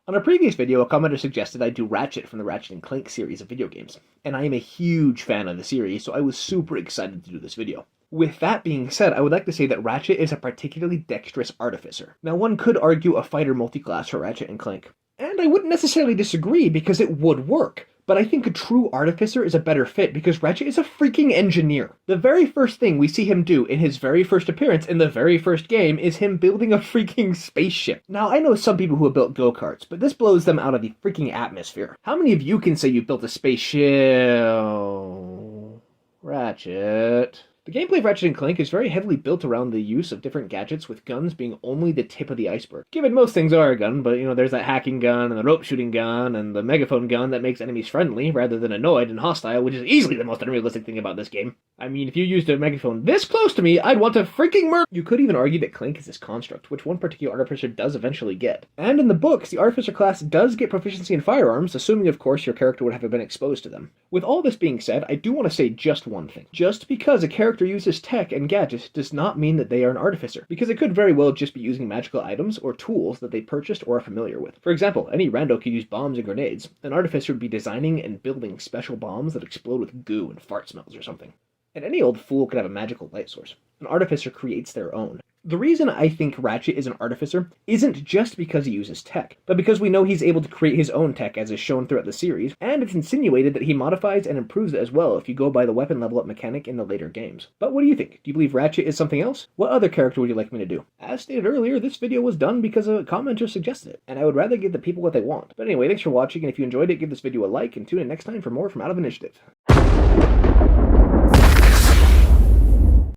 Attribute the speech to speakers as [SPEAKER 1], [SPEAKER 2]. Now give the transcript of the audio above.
[SPEAKER 1] On a previous video, a commenter suggested I do Ratchet from the Ratchet and Clank series of video games, and I am a huge fan of the series, so I was super excited to do this video. With that being said, I would like to say that Ratchet is a particularly dexterous artificer. Now, one could argue a fighter multiclass for Ratchet and Clank, and I wouldn't necessarily disagree because it would work. But I think a true artificer is a better fit because Ratchet is a freaking engineer. The very first thing we see him do in his very first appearance in the very first game is him building a freaking spaceship. Now, I know some people who have built go-karts, but this blows them out of the freaking atmosphere. How many of you can say you've built a spaceship? Ratchet. The gameplay of Ratchet and Clank is very heavily built around the use of different gadgets, with guns being only the tip of the iceberg. Given most things are a gun, but there's that hacking gun, and the rope shooting gun, and the megaphone gun that makes enemies friendly rather than annoyed and hostile, which is easily the most unrealistic thing about this game. I mean, if you used a megaphone this close to me, I'd want to freaking murder. You could even argue that Clank is this construct, which one particular artificer does eventually get. And in the books, the artificer class does get proficiency in firearms, assuming of course your character would have been exposed to them. With all this being said, I do want to say just one thing. Just because a character uses tech and gadgets does not mean that they are an artificer, because it could very well just be using magical items or tools that they purchased or are familiar with. For example, any rando could use bombs and grenades. An artificer would be designing and building special bombs that explode with goo and fart smells or something. And any old fool could have a magical light source. An artificer creates their own. The reason I think Ratchet is an artificer isn't just because he uses tech, but because we know he's able to create his own tech as is shown throughout the series, and it's insinuated that he modifies and improves it as well if you go by the weapon level up mechanic in the later games. But what do you think? Do you believe Ratchet is something else? What other character would you like me to do? As stated earlier, this video was done because a commenter suggested it, and I would rather give the people what they want. But anyway, thanks for watching, and if you enjoyed it, give this video a like, and tune in next time for more from Out of Initiative.